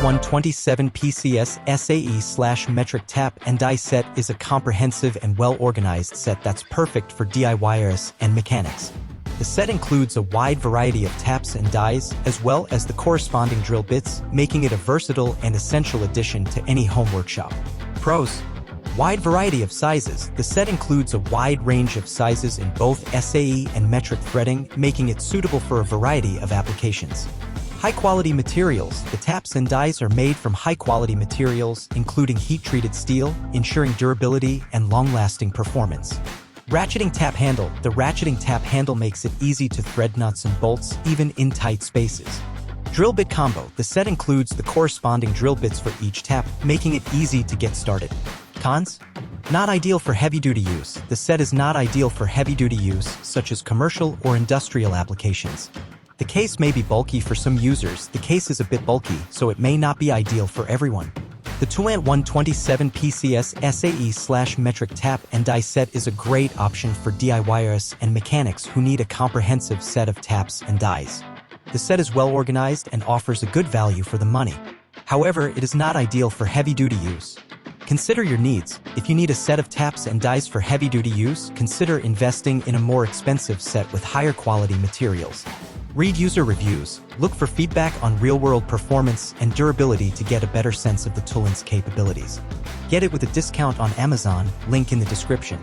Toolant 127pcs SAE/metric tap and die set is a comprehensive and well-organized set that's perfect for DIYers and mechanics. The set includes a wide variety of taps and dies, as well as the corresponding drill bits, making it a versatile and essential addition to any home workshop. Pros: wide variety of sizes. The set includes a wide range of sizes in both SAE and metric threading, making it suitable for a variety of applications. High-quality materials. The taps and dies are made from high-quality materials, including heat-treated steel, ensuring durability and long-lasting performance. Ratcheting tap handle. The ratcheting tap handle makes it easy to thread nuts and bolts, even in tight spaces. Drill bit combo. The set includes the corresponding drill bits for each tap, making it easy to get started. Cons: not ideal for heavy-duty use. The set is not ideal for heavy-duty use, such as commercial or industrial applications. The case may be bulky for some users. The case is a bit bulky, so it may not be ideal for everyone. The Toolant 127pcs SAE/metric tap and die set is a great option for DIYers and mechanics who need a comprehensive set of taps and dies. The set is well organized and offers a good value for the money. However, it is not ideal for heavy-duty use. Consider your needs. If you need a set of taps and dies for heavy-duty use, consider investing in a more expensive set with higher quality materials. Read user reviews. Look for feedback on real-world performance and durability to get a better sense of the Toolant's capabilities. Get it with a discount on Amazon, link in the description.